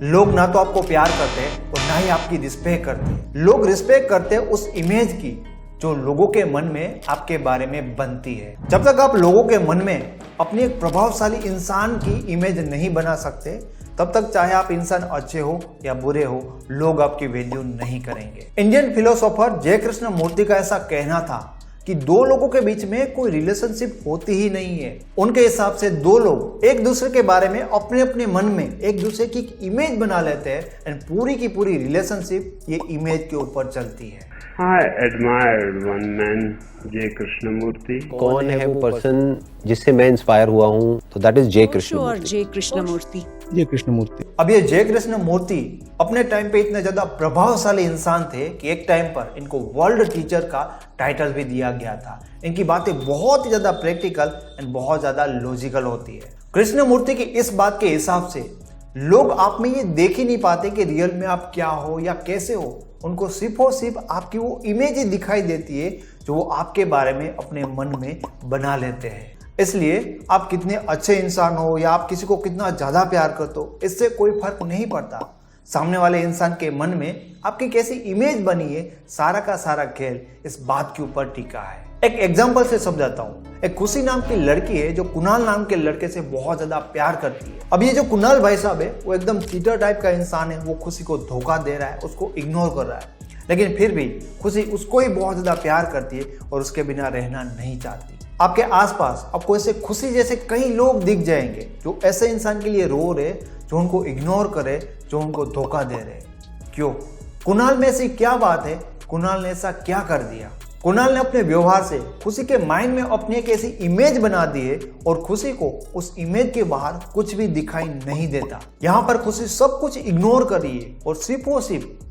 लोग ना तो आपको प्यार करते और ना ही आपकी रिस्पेक्ट करते। लोग रिस्पेक्ट करते उस इमेज की जो लोगों के मन में आपके बारे में बनती है। जब तक आप लोगों के मन में अपनी एक प्रभावशाली इंसान की इमेज नहीं बना सकते, तब तक चाहे आप इंसान अच्छे हो या बुरे हो, लोग आपकी वैल्यू नहीं करेंगे। इंडियन फिलोसोफर जय कृष्ण मूर्ति का ऐसा कहना था कि दो लोगों के बीच में कोई रिलेशनशिप होती ही नहीं है। उनके हिसाब से दो लोग एक दूसरे के बारे में अपने अपने मन में एक दूसरे की इमेज बना लेते हैं एंड पूरी की पूरी रिलेशनशिप ये इमेज के ऊपर चलती है। I admired one man, जय कृष्णमूर्ति। कौन है वो पर्सन जिससे मैं इंस्पायर हुआ हूँ? तो दैट इज जय कृष्णमूर्ति। जय कृष्णमूर्ति। जय कृष्णमूर्ति। अब ये जय कृष्णमूर्ति अपने टाइम पे इतने ज्यादा प्रभावशाली इंसान थे कि एक टाइम पर इनको वर्ल्ड टीचर का टाइटल भी दिया गया था। इनकी बातें बहुत ही ज्यादा प्रैक्टिकल एंड बहुत ज्यादा लॉजिकल होती है। कृष्णमूर्ति की इस बात के हिसाब से लोग आप में ये देख ही नहीं पाते कि रियल में आप क्या हो या कैसे हो। उनको सिर्फ और सिर्फ आपकी वो इमेज ही दिखाई देती है जो वो आपके बारे में अपने मन में बना लेते हैं। इसलिए आप कितने अच्छे इंसान हो या आप किसी को कितना ज्यादा प्यार करते हो, इससे कोई फर्क नहीं पड़ता। सामने वाले इंसान के मन में आपकी कैसी इमेज बनी है, सारा का सारा खेल इस बात के ऊपर टिका है। एक एग्जाम्पल से समझाता हूँ। एक खुशी नाम की लड़की है जो कुणाल नाम के लड़के से बहुत ज्यादा प्यार करती है। अब ये जो कुणाल भाई साहब है वो एकदम चीटर टाइप का इंसान है। वो खुशी को धोखा दे रहा है, उसको इग्नोर कर रहा है, लेकिन फिर भी खुशी उसको ही बहुत ज्यादा प्यार करती है और उसके बिना रहना नहीं चाहती। आपके आसपास आपको ऐसे खुशी जैसे कई लोग दिख जाएंगे जो ऐसे इंसान के लिए रो रहे, जो उनको इग्नोर करे, जो उनको धोखा दे रहे। क्यों? कुणाल में ऐसी क्या बात है? कुणाल ने ऐसा क्या कर दिया? कुणाल ने अपने व्यवहार से खुशी के माइंड में अपनी एक ऐसी इमेज बना दी है और खुशी को उस इमेज के बाहर कुछ भी दिखाई नहीं देता। यहाँ पर खुशी सब कुछ इग्नोर कर रही है और सिर्फ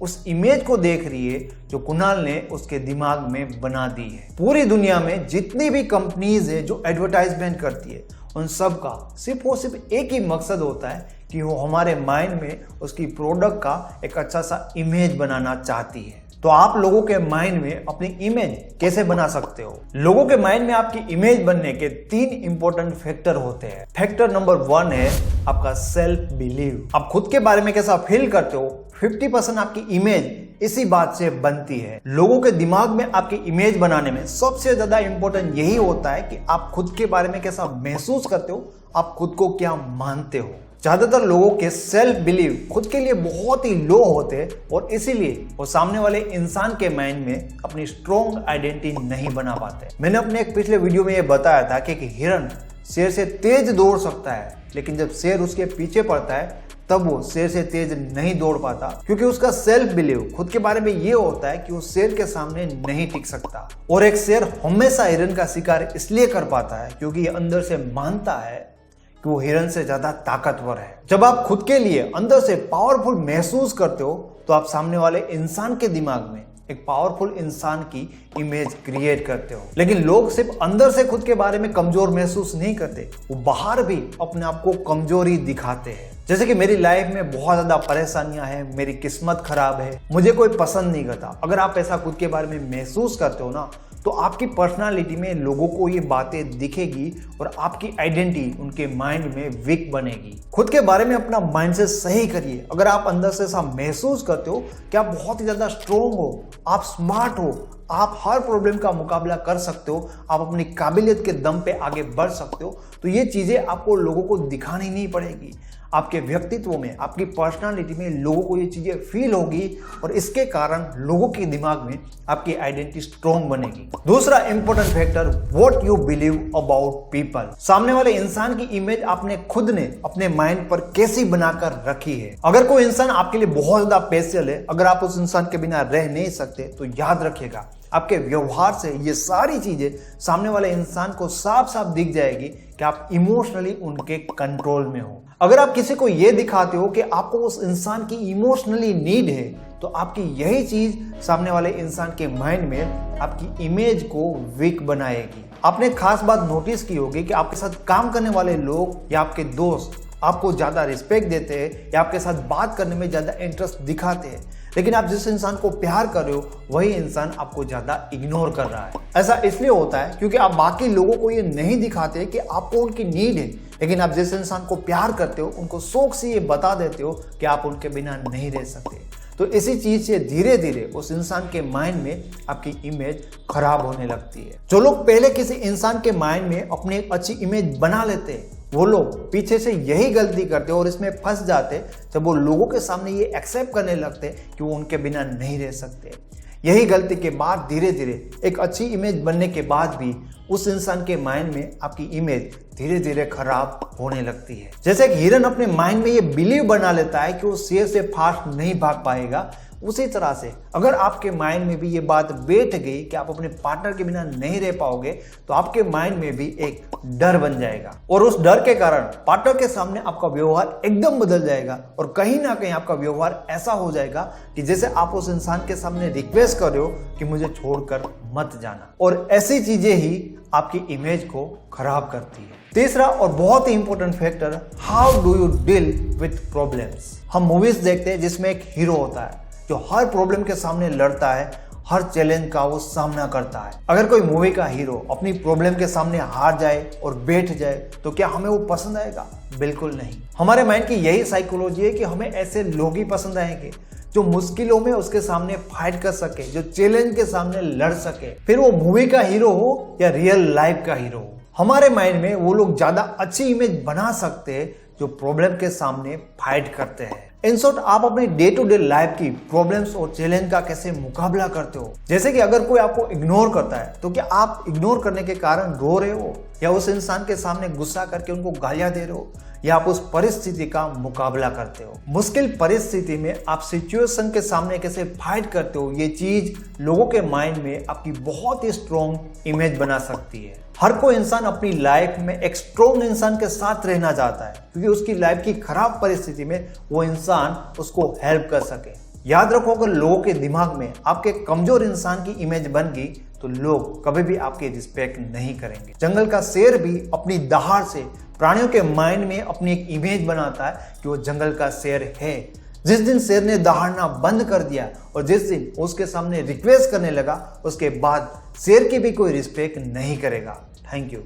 उस इमेज को देख रही है जो कुणाल ने उसके दिमाग में बना दी है। पूरी दुनिया में जितनी भी कंपनीज है जो एडवर्टाइजमेंट करती है, उन सब का सिर्फ एक ही मकसद होता है कि वो हमारे माइंड में उसकी प्रोडक्ट का एक अच्छा सा इमेज बनाना चाहती है। तो आप लोगों के माइंड में अपनी इमेज कैसे बना सकते हो? लोगों के माइंड में आपकी इमेज बनने के 3 इंपॉर्टेंट फैक्टर होते हैं। फैक्टर नंबर 1 है आपका सेल्फ बिलीव। आप खुद के बारे में कैसा फील करते हो, 50% आपकी इमेज इसी बात से बनती है। लोगों के दिमाग में आपकी इमेज बनाने में सबसे ज्यादा इंपॉर्टेंट यही होता है कि आप खुद के बारे में कैसा महसूस करते हो, आप खुद को क्या मानते हो। ज्यादातर लोगों के सेल्फ बिलीव खुद के लिए बहुत ही लो होते हैं और इसीलिए वो सामने वाले इंसान के माइंड में अपनी स्ट्रॉन्ग आइडेंटिटी नहीं बना पाते। मैंने अपने एक पिछले वीडियो में ये बताया था कि हिरन शेर से तेज दौड़ सकता है, लेकिन जब शेर उसके पीछे पड़ता है तब वो शेर से तेज नहीं दौड़ पाता, क्योंकि उसका सेल्फ बिलीव खुद के बारे में ये होता है कि वो शेर के सामने नहीं टिक सकता। और एक शेर हमेशा हिरन का शिकार इसलिए कर पाता है क्योंकि ये अंदर से मानता है कि वो हिरन से ज्यादा ताकतवर है। जब आप खुद के लिए अंदर से पावरफुल महसूस करते हो तो आप सामने वाले इंसान के दिमाग में एक पावरफुल इंसान की इमेज क्रिएट करते हो। लेकिन लोग सिर्फ अंदर से खुद के बारे में कमजोर महसूस नहीं करते, वो बाहर भी अपने आप को कमजोरी दिखाते हैं। जैसे कि मेरी लाइफ में बहुत ज्यादा परेशानियां हैं, मेरी किस्मत खराब है, मुझे कोई पसंद नहीं करता। अगर आप ऐसा खुद के बारे में महसूस करते हो ना, तो आपकी पर्सनालिटी में लोगों को ये बातें दिखेगी और आपकी आइडेंटिटी उनके माइंड में वीक बनेगी। खुद के बारे में अपना माइंडसेट सही करिए। अगर आप अंदर से ऐसा महसूस करते हो कि आप बहुत ही ज्यादा स्ट्रोंग हो, आप स्मार्ट हो, आप हर प्रॉब्लम का मुकाबला कर सकते हो, आप अपनी काबिलियत के दम पे आगे बढ़ सकते हो, तो ये चीजें आपको लोगों को दिखानी नहीं पड़ेगी। आपके व्यक्तित्व में, आपकी पर्सनालिटी में लोगों को ये चीजें फील होगी और इसके कारण लोगों के दिमाग में आपकी आइडेंटिटी स्ट्रॉन्ग बनेगी। दूसरा important factor, what you believe about people. सामने वाले इंसान की इमेज आपने खुद ने अपने माइंड पर कैसी बनाकर रखी है। अगर कोई इंसान आपके लिए बहुत ज्यादा स्पेशल है, अगर आप उस इंसान के बिना रह नहीं सकते, तो याद रखिएगा आपके व्यवहार से ये सारी चीजें सामने वाले इंसान को साफ साफ दिख जाएगी कि आप इमोशनली उनके कंट्रोल में हो। अगर आप किसी को ये दिखाते हो कि आपको उस इंसान की इमोशनली नीड है, तो आपकी यही चीज सामने वाले इंसान के माइंड में आपकी इमेज को वीक बनाएगी। आपने खास बात नोटिस की होगी कि आपके साथ काम करने वाले लोग या आपके दोस्त आपको ज्यादा रिस्पेक्ट देते हैं या आपके साथ बात करने में ज्यादा इंटरेस्ट दिखाते हैं, लेकिन आप जिस इंसान को प्यार कर रहे हो वही इंसान आपको ज्यादा इग्नोर कर रहा है। ऐसा इसलिए होता है क्योंकि आप बाकी लोगों को ये नहीं दिखाते कि आपको उनकी नीड है, लेकिन आप जिस इंसान को प्यार करते हो उनको शौक से ये बता देते हो कि आप उनके बिना नहीं रह सकते। तो इसी चीज से धीरे धीरे उस इंसान के माइंड में आपकी इमेज खराब होने लगती है। जो लोग पहले किसी इंसान के माइंड में अपनी एक अच्छी इमेज बना लेते हैं, वो लोग पीछे से यही गलती करते और इसमें फंस जाते जब वो लोगों के सामने ये एक्सेप्ट करने लगते कि वो उनके बिना नहीं रह सकते। यही गलती के बाद धीरे धीरे एक अच्छी इमेज बनने के बाद भी उस इंसान के माइंड में आपकी इमेज धीरे धीरे खराब होने लगती है। जैसे एक हिरन अपने माइंड में ये बिलीव बना लेता है कि वो शेर से फास्ट नहीं भाग पाएगा, उसी तरह से अगर आपके माइंड में भी ये बात बैठ गई कि आप अपने पार्टनर के बिना नहीं रह पाओगे, तो आपके माइंड में भी एक डर बन जाएगा और उस डर के कारण पार्टनर के सामने आपका व्यवहार एकदम बदल जाएगा और कहीं ना कहीं आपका व्यवहार ऐसा हो जाएगा कि जैसे आप उस इंसान के सामने रिक्वेस्ट कर रहे हो कि मुझे छोड़कर मत जाना। और ऐसी चीजें ही आपकी इमेज को खराब करती है। तीसरा और बहुत ही important factor, how do you deal with problems. हम मूवीज देखते हैं जिसमें एक हीरो होता है जो हर प्रॉब्लम के सामने लड़ता है, हर चैलेंज का वो सामना करता है। अगर कोई मूवी का हीरो अपनी प्रॉब्लम के सामने हार जाए और बैठ जाए तो क्या हमें वो पसंद आएगा? बिल्कुल नहीं। हमारे माइंड की यही साइकोलॉजी है कि हमें ऐसे लोग ही पसंद आएंगे जो मुश्किलों में उसके सामने फाइट कर सके, जो चैलेंज के सामने लड़ सके, फिर वो मूवी का हीरो हो या रियल लाइफ का हीरो हो। हमारे माइंड में वो लोग ज्यादा अच्छी इमेज बना सकते हैं जो प्रॉब्लम के सामने फाइट करते हैं। इन शॉर्ट, आप अपनी डे टू डे लाइफ की प्रॉब्लम्स और चैलेंज का कैसे मुकाबला करते हो। जैसे कि अगर कोई आपको इग्नोर करता है तो क्या आप इग्नोर करने के कारण रो रहे हो, या उस इंसान के सामने गुस्सा करके उनको गालियां दे रहे हो, या आप उस परिस्थिति का मुकाबला करते हो। मुश्किल परिस्थिति में आप सिचुएशन के सामने कैसे फाइट करते हो, ये चीज लोगों के माइंड में आपकी बहुत ही स्ट्रॉन्ग इमेज बना सकती है। हर कोई इंसान अपनी लाइफ में एक स्ट्रॉन्ग इंसान के साथ रहना चाहता है क्योंकि उसकी लाइफ की खराब परिस्थिति में वो इंसान उसको हेल्प कर सके। याद रखो, अगर लोगों के दिमाग में आपके कमजोर इंसान की इमेज बन गई तो लोग कभी भी आपकी रिस्पेक्ट नहीं करेंगे। जंगल का शेर भी अपनी दहाड़ से प्राणियों के माइंड में अपनी एक इमेज बनाता है कि वो जंगल का शेर है। जिस दिन शेर ने दहाड़ना बंद कर दिया और जिस दिन उसके सामने रिक्वेस्ट करने लगा, उसके बाद शेर की भी कोई रिस्पेक्ट नहीं करेगा। Thank you.